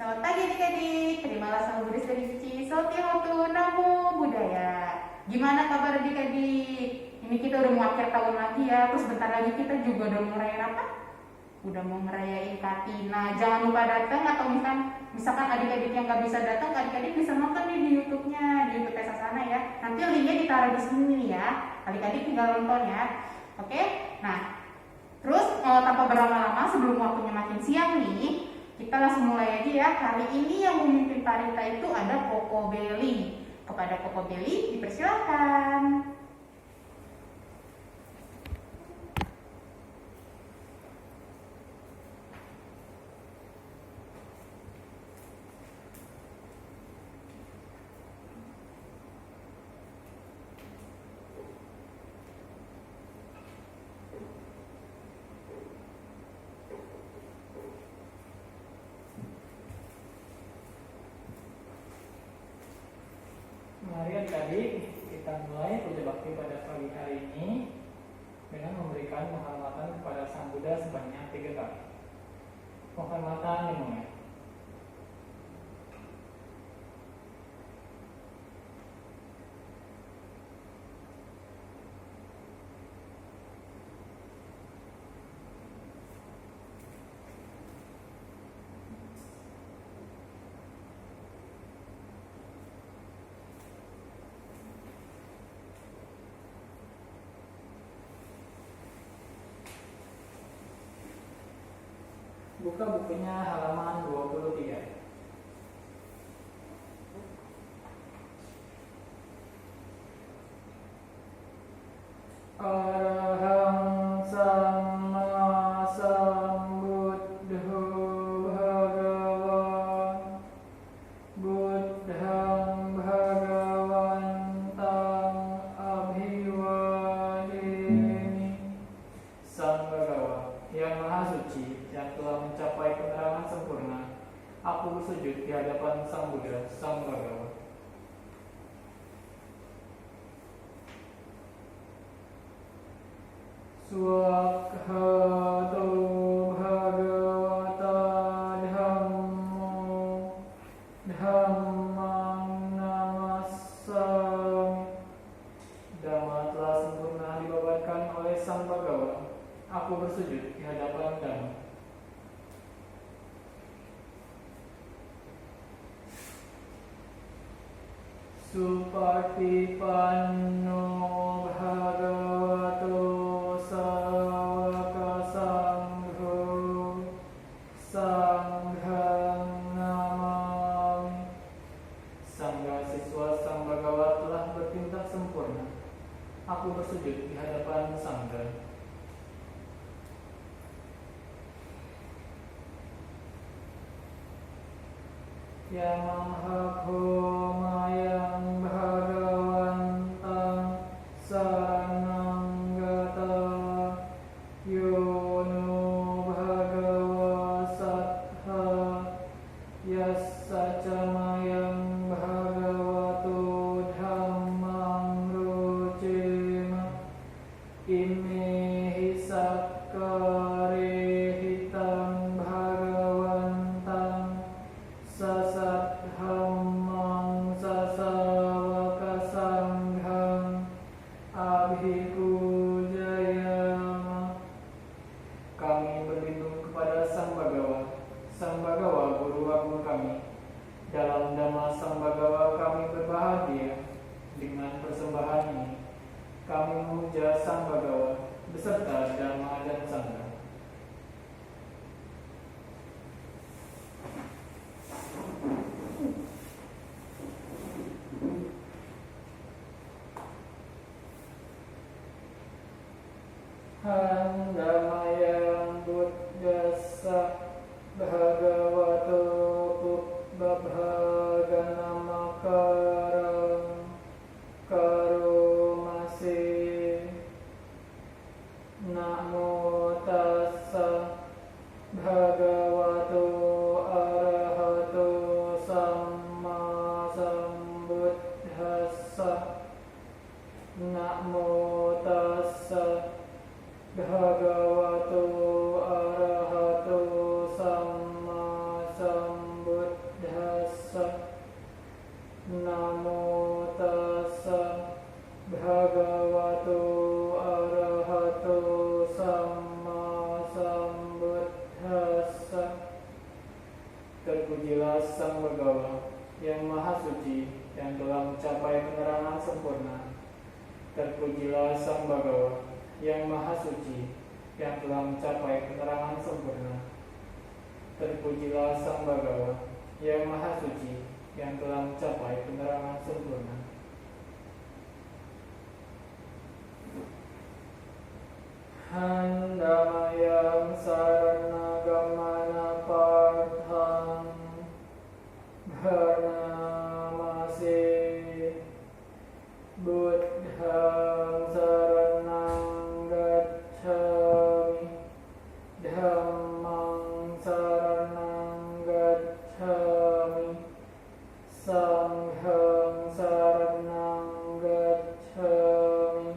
Selamat pagi adik-adik, terimalah salam beris dari Cici Sotihotu Namo Buddhaya. Gimana kabar adik-adik? Ini kita udah mau akhir tahun lagi ya, terus bentar lagi kita juga udah mau ngerayain apa? Udah mau ngerayain Katina. Jangan lupa datang, atau misalkan adik-adik yang gak bisa datang, adik-adik bisa nonton nih di YouTube-nya, di YouTube Sasana ya. Nanti linknya ditaruh di sini ya. Adik-adik tinggal nonton ya. Oke? Nah, terus tanpa berlama-lama sebelum waktunya makin siang nih, kita langsung mulai aja ya. Hari ini yang memimpin parita itu ada Koko Beli. Kepada Koko Beli dipersilakan. Mari adik-adik kita mulai puja bakti pada pagi hari ini dengan memberikan penghormatan kepada Sang Buddha sebanyak 3 kali. Penghormatan dimulai. Buka bukunya halaman 23. Arahang Sama Sambuddho Bhagawan Buddhang Bhagawantang Abhiwademi. Sang Bhagawa yang Maha Suci, yang telah mencapai penerangan sempurna, aku bersujud di hadapan Sang Buddha, Sang Bhagawa. Swakhato Bhagavata Dhammo Dhammang Namassami. Dhamma telah sempurna dibabarkan oleh Sang Bhagawa. Aku bersujud di hadapan Dhamma. Supartipanno Bhagavato Sawaka Sangho Sanghang Namami. Sangga siswa Sang Bhagawa telah bertindak sempurna. Aku bersujud di hadapan Sangga. Yamahakomayang Bhagawantang Saranang Gata Yono Bhagawa Sattha Yassacamayang Bhagavato Dhammang Rocema Imehi Sakkare Hitang Bhagawantang Sasadhammang Sasawaka Sanghang Abhipujayama. Kami berlindung kepada Sang Bhagawa. Sang Bhagawa Guru Agung kami. Dalam Dhamma Sang Bhagawa kami berbahagia. Dengan persembahan ini kami memuja Sang Bhagawa beserta Dhamma dan Sangha. Handamayang Buddhassa Bhagavato Pubbabhaganamakarang Karomase. Namo tassa Bhagavato Arahato Samma Sambuddhassa. Namo tassa Bhagavato Arahato Samma Sambuddhassa. Sang Bagawa yang Maha Suci, yang telah mencapai penerangan sempurna. Terpujilah Sang Bagawa yang Maha Suci, yang telah mencapai penerangan sempurna. Handamayang saranagamana partham bharnamase buddham saranang gacchami dhammang saranang gacchami sanghang saranang gacchami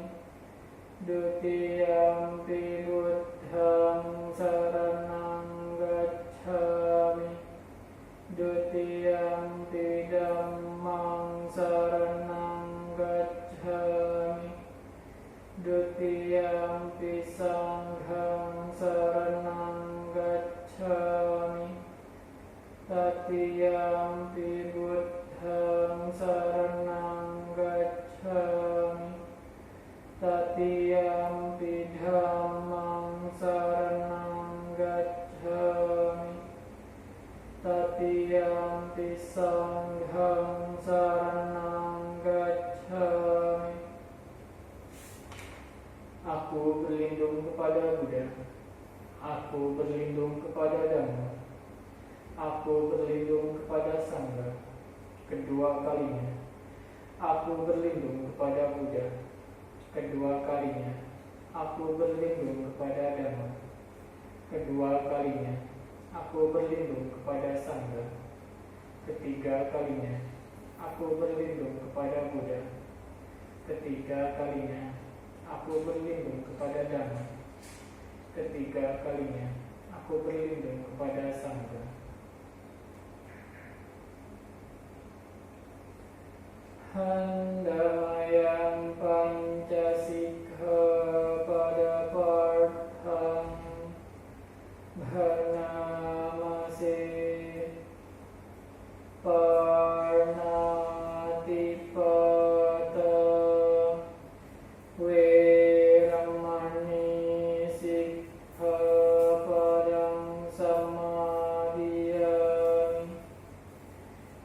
dutiyampi buddhang saranang gacchami dutiyampi dhammang saranang gacchami dutiyampi sanghang saranang gacchami tatiyampi buddhang saranang gacchami tatiyampi dhammang saranang gacchami tatiyampi sanghang saranang gacchami. Aku berlindung kepada Buddha, aku berlindung kepada Dhamma, aku berlindung kepada Sangha. Kedua kalinya, aku berlindung kepada Buddha. Kedua kalinya, aku berlindung kepada Dhamma. Kedua kalinya, aku berlindung kepada Sangha. Ketiga kalinya, aku berlindung kepada Buddha. Ketiga kalinya, aku berlindung kepada Dhamma. Ketiga kalinya, aku berlindung kepada Sangha. Handamayang pancasika pada partham bharnamase parnatipata veramani sikkhapadang samadhiyami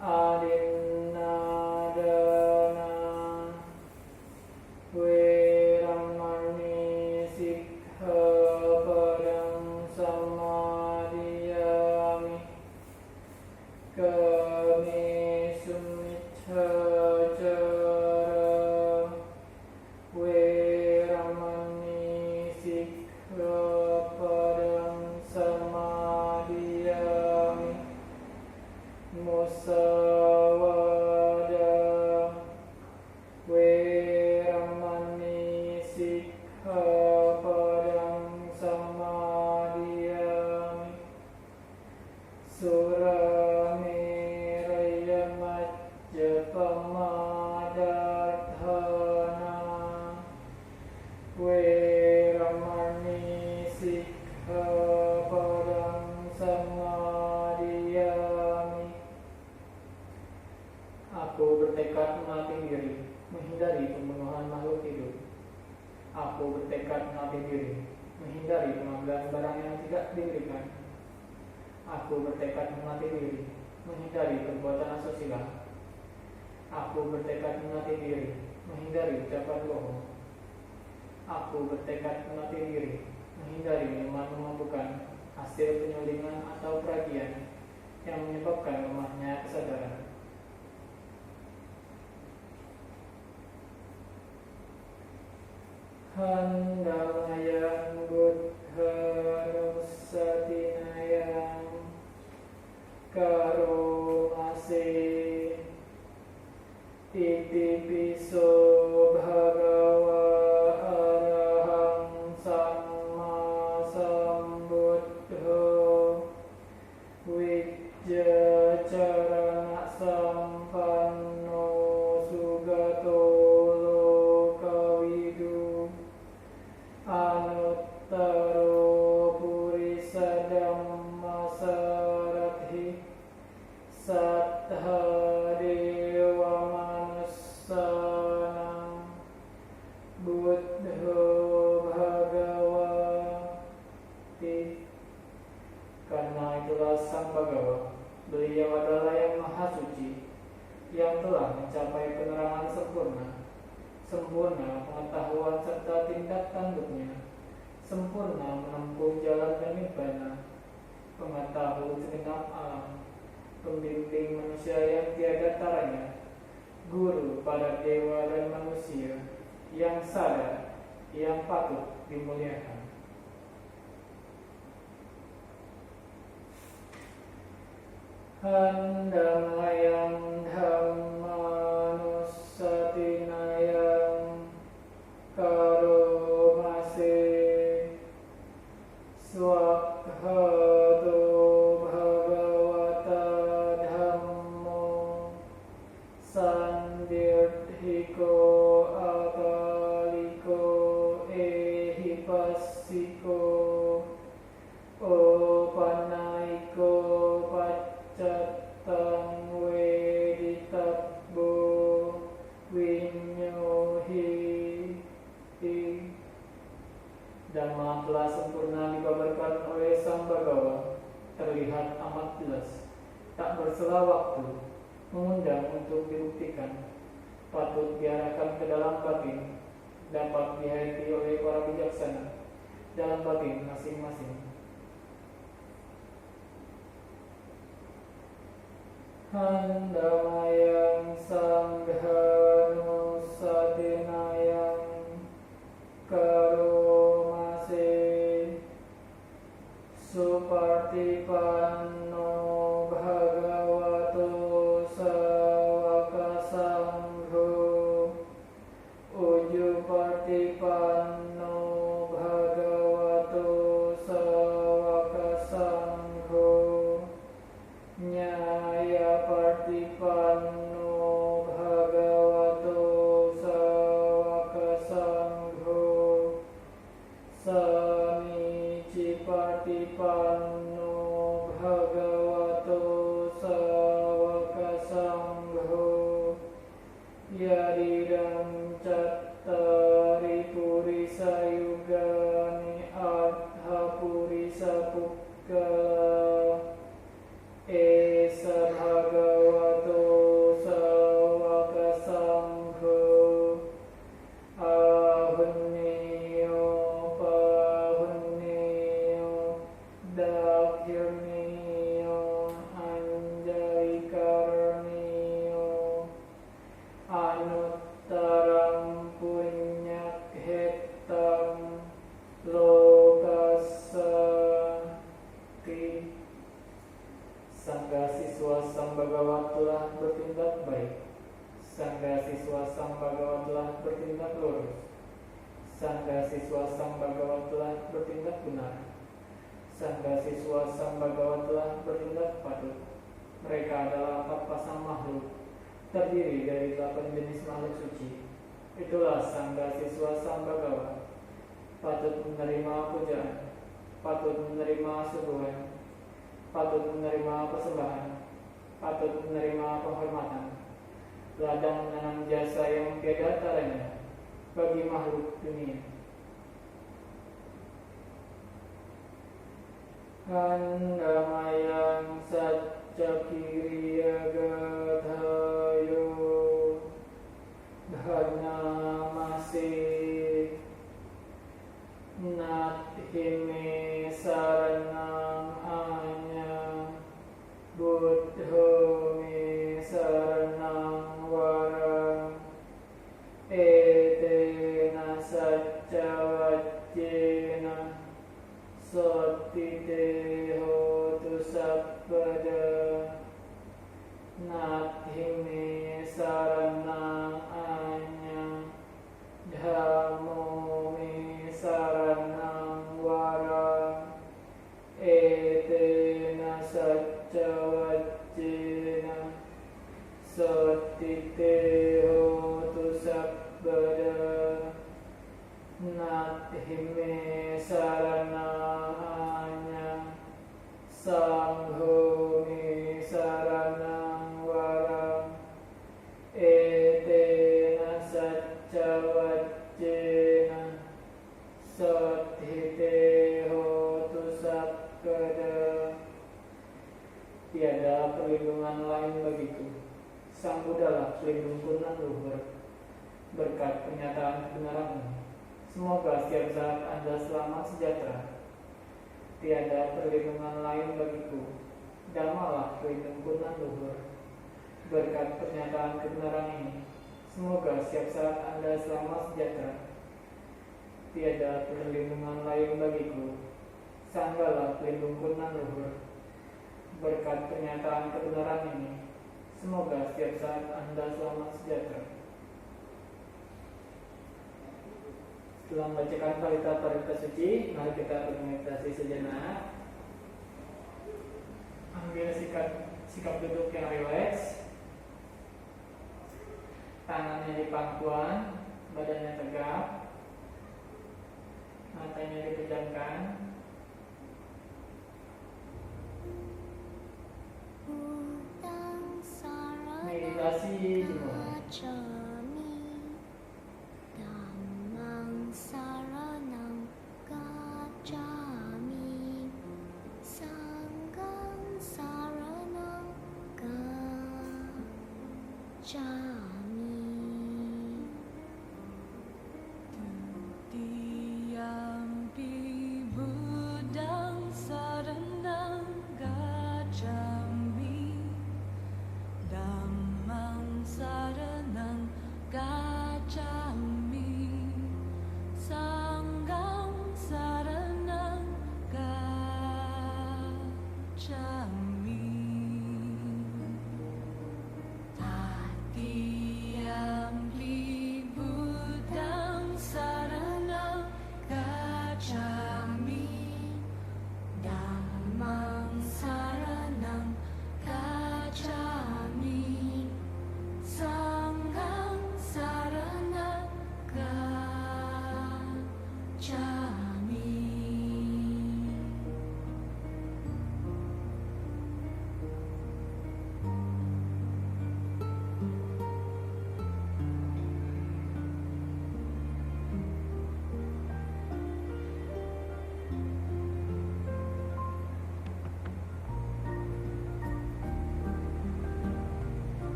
adinadana veramani sikkhapadang samadhiyami kami sumiccācara veramani sikkhapadang samadhiyami musawada veramani sikkhapadang samadhiyami surameraya majjapamadarthana veramani sikkhapadang samadhiyami. Aku bertekad melatih diri menghindari pembunuhan makhluk hidup. Aku bertekad melatih diri menghindari pengambilan barang yang tidak diberikan. Aku bertekad melatih diri menghindari perbuatan asusila. Aku bertekad melatih diri menghindari ucapan bohong. Aku bertekad melatih diri menghindari minuman memabukkan, hasil penyulingan atau peragian yang menyebabkan lemahnya kesadaran. Handamayang buddha nusatinayang karomase titipiso bhagawa arahang samma sambuddho wijjacarana sampanno sugato lokawidu anuttaro purisa dhamma sarathi sattha dewa manussanam buddho sempurna menempuh jalan nirvana, pengetahuan segenap alam, pembimbing manusia yang tiada taranya, guru para dewa dan manusia, yang sadar, yang patut dimuliakan. Handamayang dhammanusatinayang karomase swakhado bhagavata dhammo sandirdhiko akaliko ehipassiko opanaiko paccatang wedittabbo vinyohi. Dhamma telah sempurna dikabarkan oleh Sang Bagawa, terlihat amat jelas, tak bersela waktu, mengundang untuk dibuktikan, patut diarahkan ke dalam batin, dapat dihayati oleh para bijaksana dalam batin masing-masing. Handamayang sanghanusatinayang karomase supartipanno bhagavato sawakasangho ujupartipanno bhagavato sawakasangho nyaya partipanno bhagavato sawakasangho samici partipanno bhagavato sawakasangho yaridam cattari purisa yugani artha purisa pukkala esa bhagavato sawakasangho ahunniyo pahunniyo dakhirniyo anjalikarniyo anuttaram punyakhetam lokasati. Sangga siswa Sang Bagawa telah bertindak baik. Sangga siswa Sang Bagawa telah bertindak lurus. Sangga siswa Sang Bagawa telah bertindak benar. Sangga siswa Sang Bagawa telah bertindak patut. Mereka adalah 4 pasang makhluk, terdiri dari 8 jenis makhluk suci. Itulah sangga siswa Sang Bagawa, patut menerima pujaan, patut menerima suguhan, patut menerima persembahan, patut menerima penghormatan, ladang menanam jasa yang tiada taranya bagi makhluk dunia. Handamayang saccakiriya gadhayo dharnamase nathime saranang anya buddho me saranang warang etena saccavajjena sotite hotu sabpada nathime saranang anya dhammo me saranang warang Semoga setiap saat Anda selamat sejahtera. Tiada perlindungan lain bagiku, Dhammalah pelindungku nan luhur. Berkat pernyataan kebenaran ini, semoga setiap saat Anda selamat sejahtera. Tiada perlindungan lain bagiku, Sanggalah pelindungku nan luhur. Berkat pernyataan kebenaran ini, semoga setiap saat Anda selamat sejahtera. Setelah membacakan parita-parita suci, mari kita bermeditasi sejenak. Ambil sikap duduk yang rileks. Tangannya di pangkuan, badannya tegak, matanya dipejamkan. Meditasi dimulai. Saranang gacchami, sanghang saranang gacchami. Tutiyampi buddhang saranang gacchami, dhammang saranang gacchami, sanghang saranang gacchami. Tatiyampi buddhang saranang gacchami, dhammang saranang gacchami, sanghang saranang gacchami.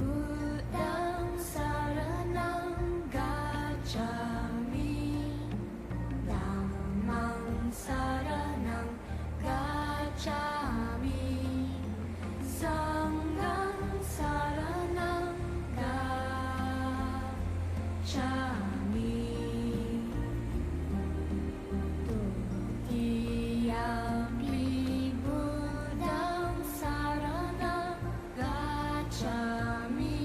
Buddhang saranang gacchami, dhammang saranang gacchami, sanghang saranang gacchami. Tutiyampi buddhang saranang gacchami,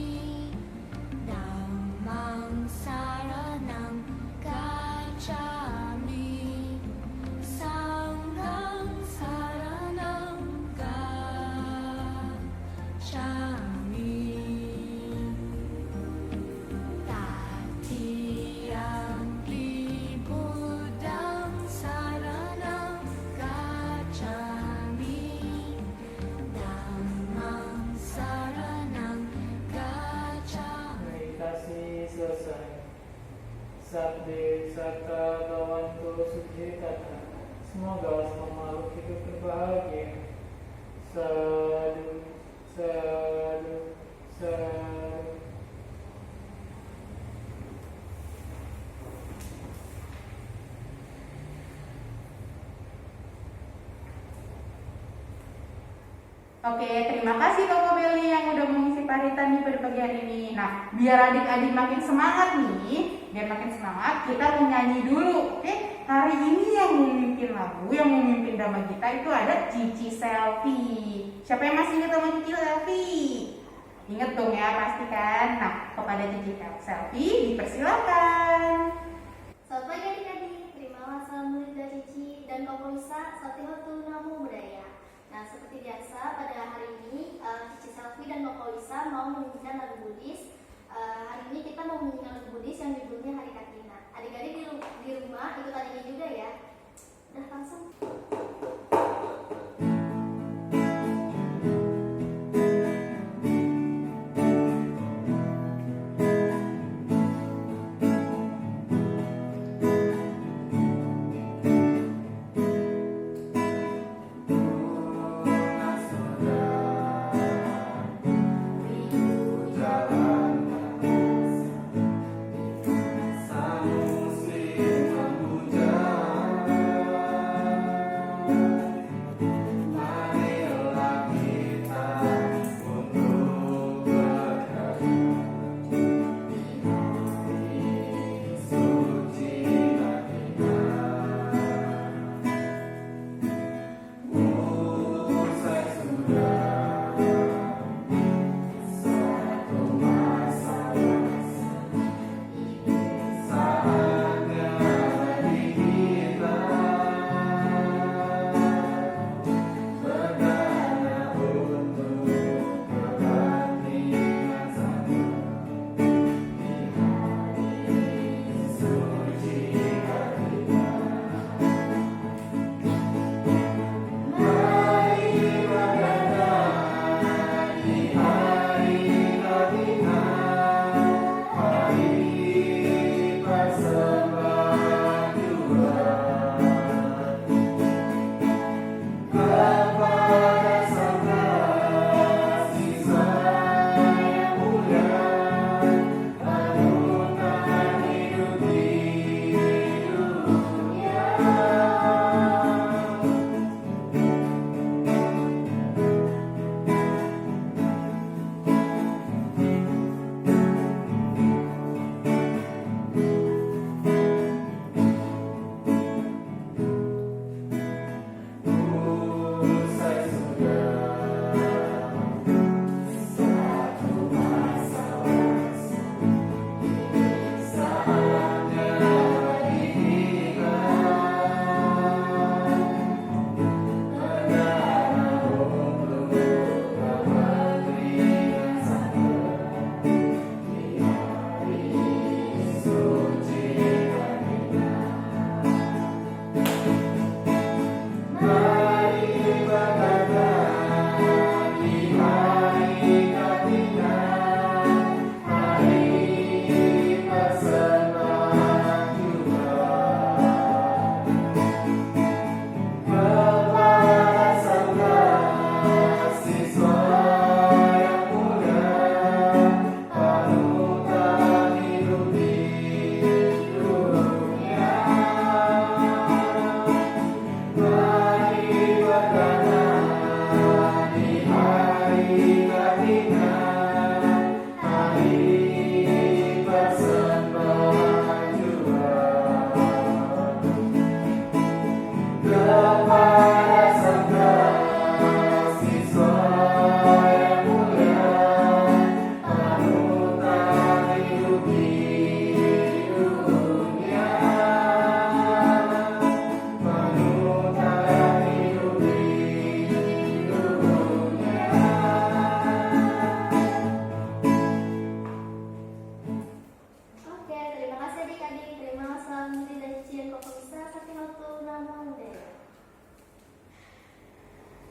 dhammang saranang gacchami, sanghang saranang gacchami. Tatiyampi buddhang saranang gacchami, dhammang saranang gacchami. Meditasi selesai. Sabde sata bawanto sujitata. Semoga semua makhluk hidup berbahagia. Sadu, sadu, sadu. Oke, terima kasih Koko Beli yang udah mengisi parita nih pada pagi hari ini. Nah, biar adik-adik makin semangat nih, kita mau nyanyi dulu. Oke, hari ini yang memimpin lagu, yang memimpin dhamma kita itu ada Cici Selfie. Siapa yang masih ingat sama Cici Selfie? Ingat dong ya, pastikan. Nah, kepada Cici Selfie dipersilakan. Selamat pagi adik-adik, terimalah salam murid dari Cici dan Koko Lisa, Satihotu Namo Buddhaya. Nah, seperti biasa pada hari ini Cici Selfie dan Koko Lisa mau menyanyikan lagu Buddhis. Hari ini kita mau menyanyikan lagu Buddhis yang judulnya Hari Katina. Adik-adik di rumah ikut adiknya juga ya. Udah langsung.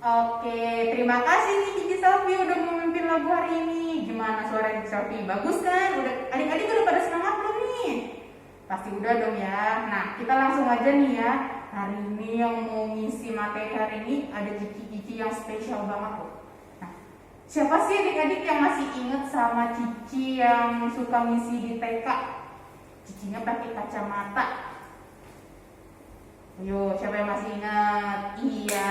Oke, terima kasih nih Cici Selvi udah memimpin lagu hari ini. Gimana suara Cici Selvi? Bagus kan? Udah adik-adik udah pada semangat belum nih? Pasti udah dong ya. Nah, kita langsung aja nih ya. Hari ini yang mau ngisi materi hari ini ada Cici-Cici yang spesial banget loh. Nah, siapa sih adik-adik yang masih inget sama Cici yang suka ngisi di TK? Cicinya pakai kacamata. Ayo, siapa yang masih ingat? Iya.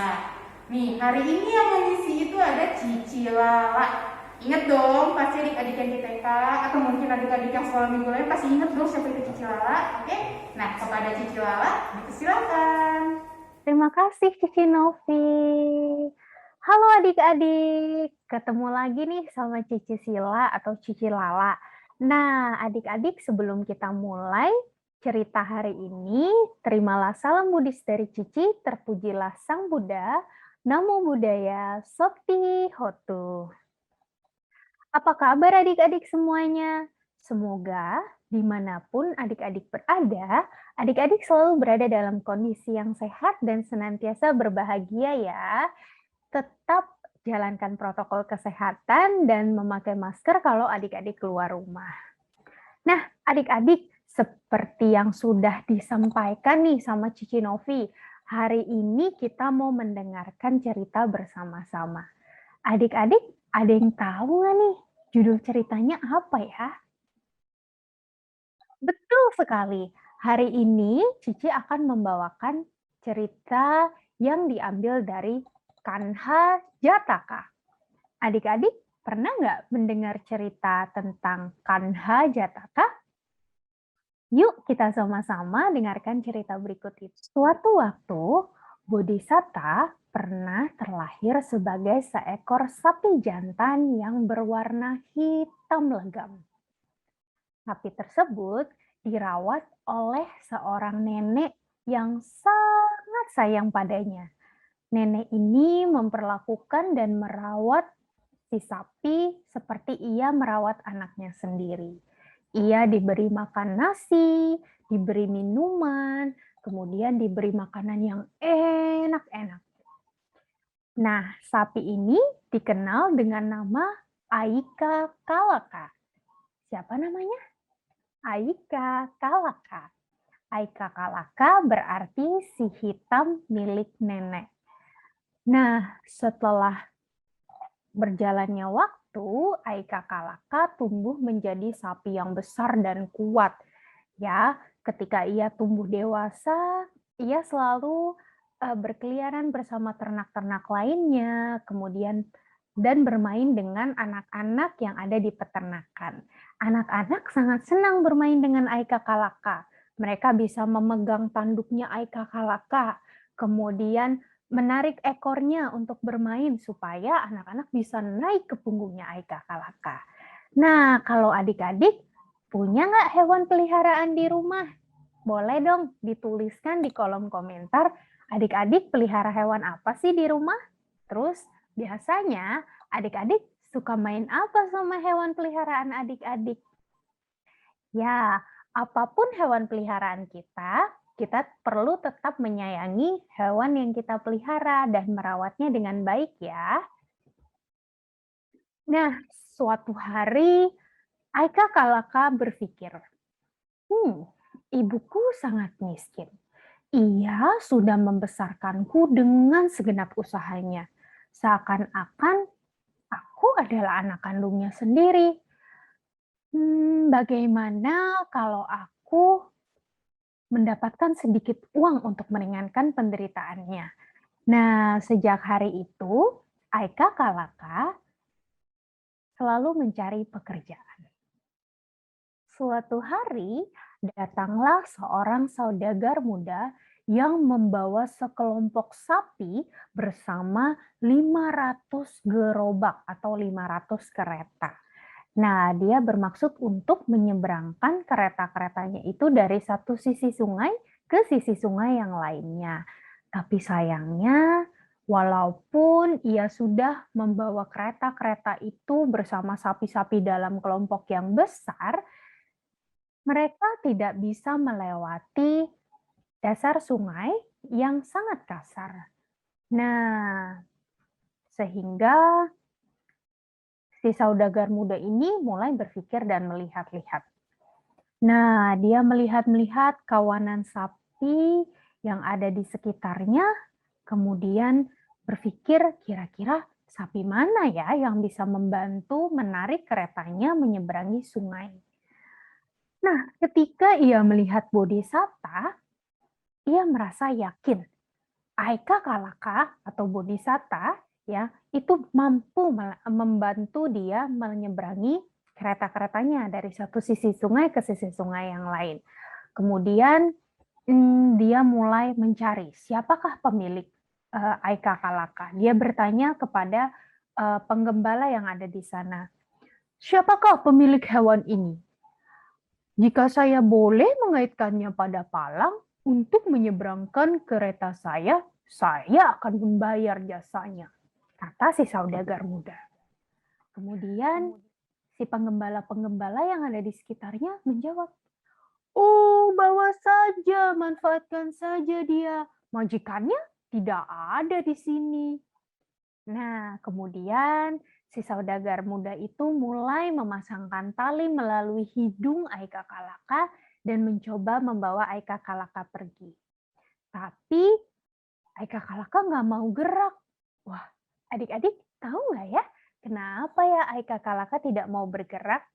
Nih, hari ini yang mengisi itu ada Cici Lala. Ingat dong, pasti adik-adik yang di TK atau mungkin adik-adik yang sekolah minggu lain pasti ingat dong siapa itu Cici Lala. Oke? Nah, kepada Cici Lala, dipersilakan. Terima kasih Cici Novi. Halo adik-adik, ketemu lagi nih sama Cici Sila atau Cici Lala. Nah, adik-adik sebelum kita mulai cerita hari ini, terimalah salam Buddhis dari Cici, terpujilah Sang Buddha, Namo Buddhaya, Soti Hotu. Apa kabar adik-adik semuanya? Semoga dimanapun adik-adik berada, adik-adik selalu berada dalam kondisi yang sehat dan senantiasa berbahagia ya. Tetap jalankan protokol kesehatan dan memakai masker kalau adik-adik keluar rumah. Nah, adik-adik, seperti yang sudah disampaikan nih sama Cici Novi, hari ini kita mau mendengarkan cerita bersama-sama. Adik-adik, ada yang tahu nggak nih judul ceritanya apa ya? Betul sekali. Hari ini Cici akan membawakan cerita yang diambil dari Kanha Jataka. Adik-adik pernah nggak mendengar cerita tentang Kanha Jataka? Yuk kita sama-sama dengarkan cerita berikut itu. Suatu waktu, Bodhisatta pernah terlahir sebagai seekor sapi jantan yang berwarna hitam legam. Sapi tersebut dirawat oleh seorang nenek yang sangat sayang padanya. Nenek ini memperlakukan dan merawat si sapi seperti ia merawat anaknya sendiri. Ia diberi makan nasi, diberi minuman, kemudian diberi makanan yang enak-enak. Nah, sapi ini dikenal dengan nama Aika Kalaka. Siapa namanya? Aika Kalaka. Aika Kalaka berarti si hitam milik nenek. Nah, setelah berjalannya waktu, Aika Kalaka tumbuh menjadi sapi yang besar dan kuat. Ya, ketika ia tumbuh dewasa, ia selalu berkeliaran bersama ternak-ternak lainnya, kemudian dan bermain dengan anak-anak yang ada di peternakan. Anak-anak sangat senang bermain dengan Aika Kalaka. Mereka bisa memegang tanduknya Aika Kalaka, kemudian menarik ekornya untuk bermain supaya anak-anak bisa naik ke punggungnya Aika Kalaka. Nah, kalau adik-adik punya nggak hewan peliharaan di rumah? Boleh dong dituliskan di kolom komentar, adik-adik pelihara hewan apa sih di rumah? Terus biasanya adik-adik suka main apa sama hewan peliharaan adik-adik? Ya, apapun hewan peliharaan kita perlu tetap menyayangi hewan yang kita pelihara dan merawatnya dengan baik ya. Nah, suatu hari Aika Kalaka berpikir, ibuku sangat miskin. Ia sudah membesarkanku dengan segenap usahanya. Seakan-akan aku adalah anak kandungnya sendiri. Bagaimana kalau aku mendapatkan sedikit uang untuk meringankan penderitaannya? Nah, sejak hari itu, Aika Kalaka selalu mencari pekerjaan. Suatu hari, datanglah seorang saudagar muda yang membawa sekelompok sapi bersama 500 gerobak atau 500 kereta. Nah, dia bermaksud untuk menyeberangkan kereta-keretanya itu dari satu sisi sungai ke sisi sungai yang lainnya. Tapi sayangnya, walaupun ia sudah membawa kereta-kereta itu bersama sapi-sapi dalam kelompok yang besar, mereka tidak bisa melewati dasar sungai yang sangat kasar. Nah, Sehingga si saudagar muda ini mulai berpikir dan melihat-lihat. Nah, dia melihat-lihat kawanan sapi yang ada di sekitarnya, kemudian berpikir kira-kira sapi mana ya yang bisa membantu menarik keretanya menyeberangi sungai. Nah, ketika ia melihat Bodhisatta, ia merasa yakin Aika Kalaka atau Bodhisatta ya itu mampu membantu dia menyeberangi kereta-keretanya dari satu sisi sungai ke sisi sungai yang lain. Kemudian dia mulai mencari siapakah pemilik Aika Kalaka. Dia bertanya kepada penggembala yang ada di sana. Siapakah pemilik hewan ini? Jika saya boleh mengaitkannya pada palang untuk menyeberangkan kereta saya akan membayar jasanya, kata si saudagar muda. Kemudian si penggembala-penggembala yang ada di sekitarnya menjawab, oh, bawa saja, manfaatkan saja dia. Majikannya tidak ada di sini. Nah, kemudian si saudagar muda itu mulai memasangkan tali melalui hidung Aika Kalaka dan mencoba membawa Aika Kalaka pergi. Tapi Aika Kalaka nggak mau gerak. Wah, adik-adik tahu nggak ya kenapa ya Aika Kalaka tidak mau bergerak?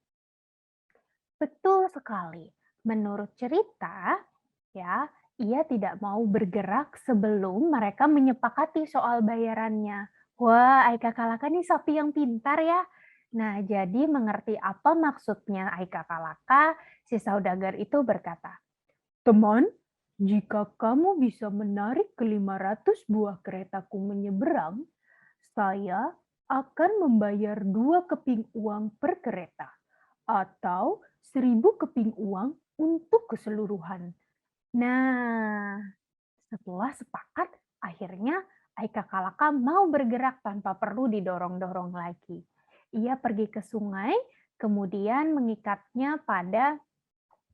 Betul sekali. Menurut cerita, ya, ia tidak mau bergerak sebelum mereka menyepakati soal bayarannya. Wah, Aika Kalaka nih sapi yang pintar ya. Nah, jadi mengerti apa maksudnya Aika Kalaka, si saudagar itu berkata, teman, jika kamu bisa menarik ke 500 buah keretaku menyeberang, saya akan membayar 2 keping uang per kereta, atau 1.000 keping uang untuk keseluruhan. Nah, setelah sepakat, akhirnya Aika Kalaka mau bergerak tanpa perlu didorong-dorong lagi. Ia pergi ke sungai, kemudian mengikatnya pada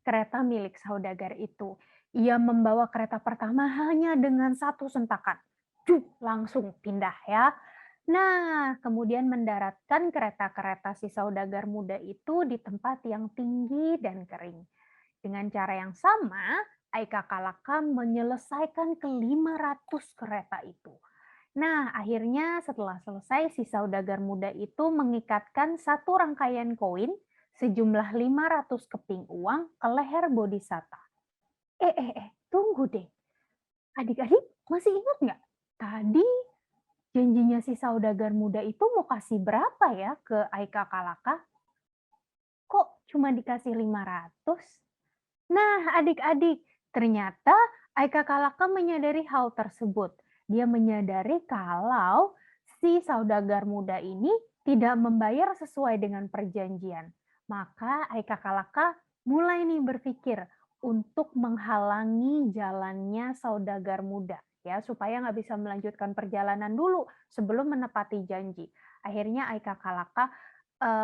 kereta milik saudagar itu. Ia membawa kereta pertama hanya dengan satu sentakan. Langsung pindah ya. Nah, kemudian mendaratkan kereta-kereta si saudagar muda itu di tempat yang tinggi dan kering. Dengan cara yang sama, Aika Kalaka menyelesaikan ke 500 kereta itu. Nah, akhirnya setelah selesai, si saudagar muda itu mengikatkan satu rangkaian koin sejumlah 500 keping uang ke leher Bodhisatta. Tunggu deh. Adik-adik masih ingat nggak? Tadi janjinya si saudagar muda itu mau kasih berapa ya ke Aika Kalaka? Kok cuma dikasih 500? Nah, adik-adik, ternyata Aika Kalaka menyadari hal tersebut. Dia menyadari kalau si saudagar muda ini tidak membayar sesuai dengan perjanjian. Maka Aika Kalaka mulai nih berpikir untuk menghalangi jalannya saudagar muda, ya, supaya nggak bisa melanjutkan perjalanan dulu sebelum menepati janji. Akhirnya Aika Kalaka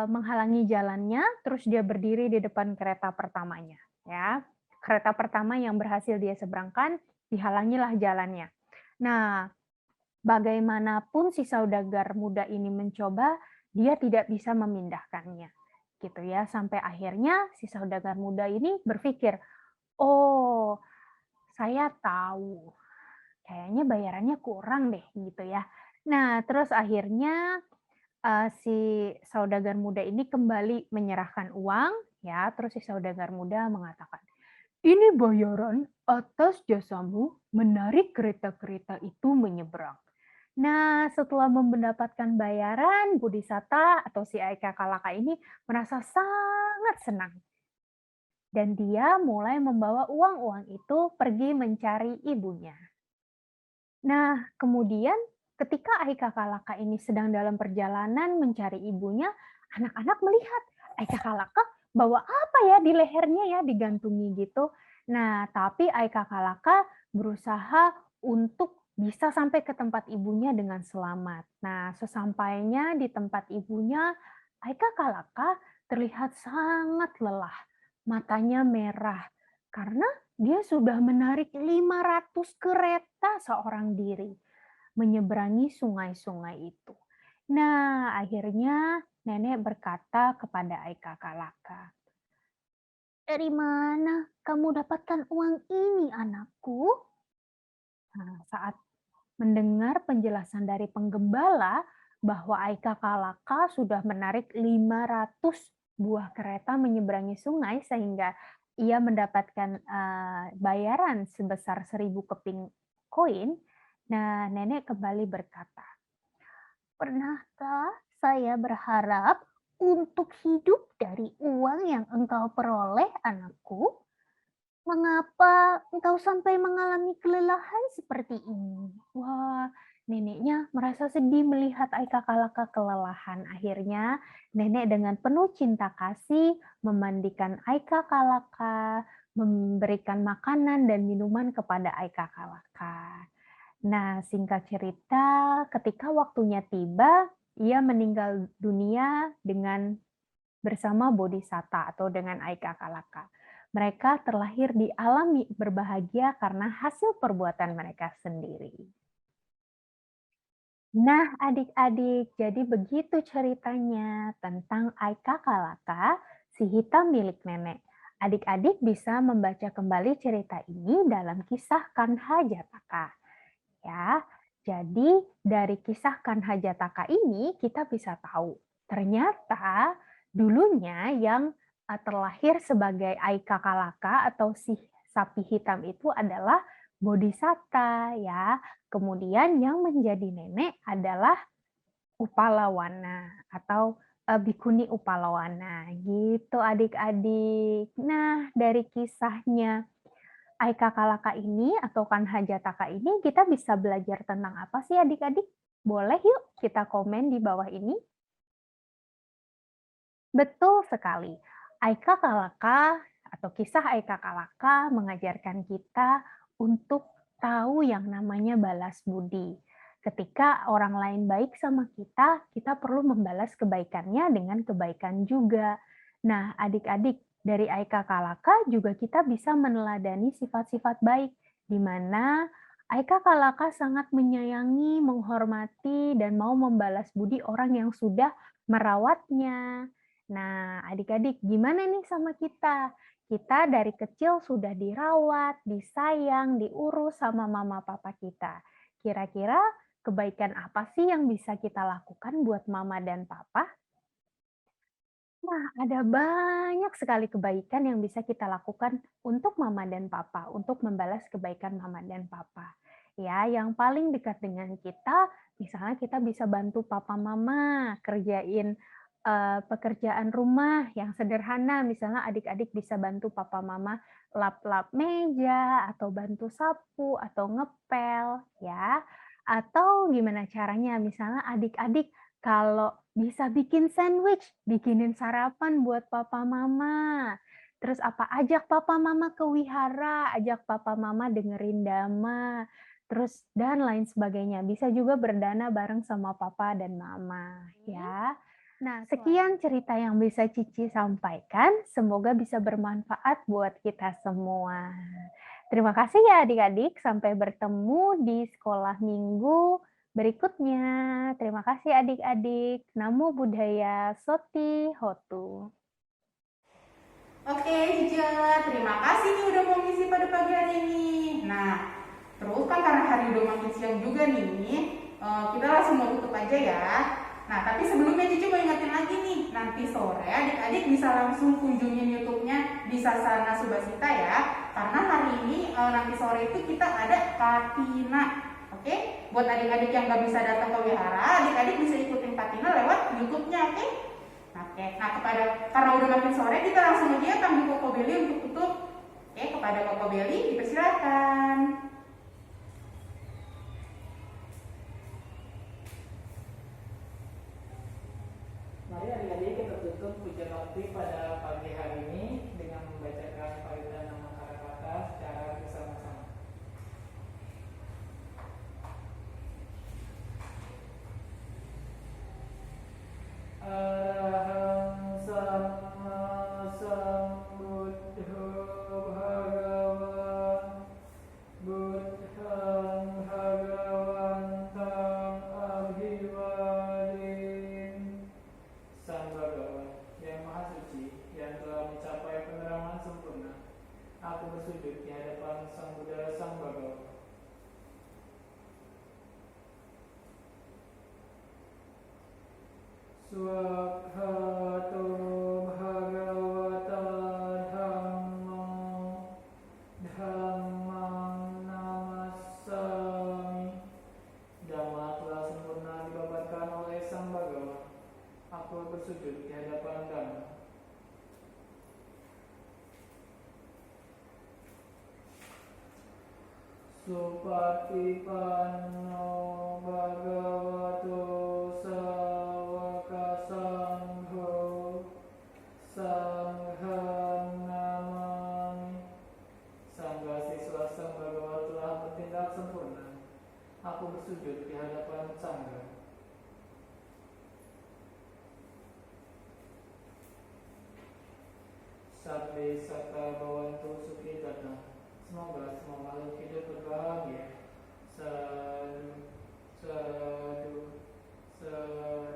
menghalangi jalannya, terus dia berdiri di depan kereta pertamanya. Ya, kereta pertama yang berhasil dia seberangkan, dihalangilah jalannya. Nah, bagaimanapun si saudagar muda ini mencoba, dia tidak bisa memindahkannya, gitu ya. Sampai akhirnya si saudagar muda ini berpikir, oh, saya tahu, kayaknya bayarannya kurang deh, gitu ya. Nah, terus akhirnya si saudagar muda ini kembali menyerahkan uang, ya. Terus si saudagar muda mengatakan, ini bayaran atas jasamu menarik kereta-kereta itu menyeberang. Nah, setelah mendapatkan bayaran, Bodhisatta atau si Aika Kalaka ini merasa sangat senang. Dan dia mulai membawa uang-uang itu pergi mencari ibunya. Nah, kemudian ketika Aika Kalaka ini sedang dalam perjalanan mencari ibunya, anak-anak melihat Aika Kalaka bawa apa ya di lehernya ya, digantungi gitu. Nah, tapi Aika Kalaka berusaha untuk bisa sampai ke tempat ibunya dengan selamat. Nah, sesampainya di tempat ibunya, Aika Kalaka terlihat sangat lelah. Matanya merah karena dia sudah menarik 500 kereta seorang diri menyeberangi sungai-sungai itu. Nah, akhirnya nenek berkata kepada Aika Kalaka, "Dari mana kamu dapatkan uang ini, anakku?" Nah, saat mendengar penjelasan dari penggembala bahwa Aika Kalaka sudah menarik 500 buah kereta menyeberangi sungai sehingga ia mendapatkan bayaran sebesar 1.000 keping koin. Nah, nenek kembali berkata, "Pernahkah saya berharap untuk hidup dari uang yang engkau peroleh, anakku? Mengapa engkau sampai mengalami kelelahan seperti ini?" Wah, neneknya merasa sedih melihat Aika Kalaka kelelahan. Akhirnya, nenek dengan penuh cinta kasih memandikan Aika Kalaka, memberikan makanan dan minuman kepada Aika Kalaka. Nah, singkat cerita, ketika waktunya tiba, ia meninggal dunia dengan bersama Bodhisatta atau dengan Aika Kalaka. Mereka terlahir di alam berbahagia karena hasil perbuatan mereka sendiri. Nah, adik-adik, jadi begitu ceritanya tentang Aika Kalaka, si hitam milik nenek. Adik-adik bisa membaca kembali cerita ini dalam kisah Kanha Jataka. Ya, jadi dari kisah Kanha Jataka ini kita bisa tahu ternyata dulunya yang terlahir sebagai Aika Kalaka atau si sapi hitam itu adalah Bodhisatta ya. Kemudian yang menjadi nenek adalah Upalawana atau Bikuni Upalawana gitu adik-adik. Nah, dari kisahnya Aika Kalaka ini atau Kanha Jataka ini kita bisa belajar tentang apa sih adik-adik? Boleh yuk kita komen di bawah ini. Betul sekali. Aika Kalaka atau kisah Aika Kalaka mengajarkan kita untuk tahu yang namanya balas budi. Ketika orang lain baik sama kita, kita perlu membalas kebaikannya dengan kebaikan juga. Nah, adik-adik, dari Aika Kalaka juga kita bisa meneladani sifat-sifat baik, di mana Aika Kalaka sangat menyayangi, menghormati, dan mau membalas budi orang yang sudah merawatnya. Nah, adik-adik, gimana nih sama kita? Kita dari kecil sudah dirawat, disayang, diurus sama mama papa kita. Kira-kira kebaikan apa sih yang bisa kita lakukan buat mama dan papa? Nah, ada banyak sekali kebaikan yang bisa kita lakukan untuk mama dan papa, untuk membalas kebaikan mama dan papa. Ya, yang paling dekat dengan kita, misalnya kita bisa bantu papa mama kerjain pekerjaan rumah yang sederhana, misalnya adik-adik bisa bantu papa mama lap-lap meja atau bantu sapu atau ngepel, ya. Atau gimana caranya? Misalnya adik-adik kalau bisa bikin sandwich, bikinin sarapan buat papa mama. Terus apa, ajak papa mama ke wihara, ajak papa mama dengerin dhamma, terus dan lain sebagainya. Bisa juga berdana bareng sama papa dan mama, ya. Nah, sekian cerita yang bisa Cici sampaikan. Semoga bisa bermanfaat buat kita semua. Terima kasih ya adik-adik. Sampai bertemu di sekolah minggu berikutnya. Terima kasih adik-adik. Namo Buddhaya, Soti Hotu. Oke, Cica, terima kasih nih udah mau ngisi pada pagi hari ini. Nah, terus kan karena hari udah makin siang juga nih, kita langsung mau tutup aja ya. Nah, tapi sebelumnya Cici mau ingetin lagi nih, nanti sore adik-adik bisa langsung kunjungin YouTube-nya di Sasana Subasita ya. Karena hari ini nanti sore itu kita ada Katina. Oke, buat adik-adik yang nggak bisa datang ke wihara, adik-adik bisa ikutin Katina lewat YouTube-nya, oke? Oke, nah karena udah makin sore, kita langsung aja ya panggil Koko Beli untuk tutup. Oke, kepada Koko Beli, dipersilakan. Mari adik-adik kita tutup puja bakti pada pagi hari ini dengan membacakan Parita Nama Karakata secara bersama-sama. Arahang Sama Sambuddho Bhagavan Buddhang Bhagavantang Abhivademi Swakhato bhagavata dhammo dhammang namassami. Dhamma telah sempurna dibabarkan oleh Sang Bhagawan. Aku bersujud di hadapan Dhamma. Supatipanno bhagavato sawaka sangho sanghang namami. Sangga siswa Sang Bhagawa telah bertindak sempurna. Aku bersujud di hadapan Sangga. Sabde saka bawantu sukitata. Semoga semua makhluk hidup berbahagia. Sadu, sadu, sadu.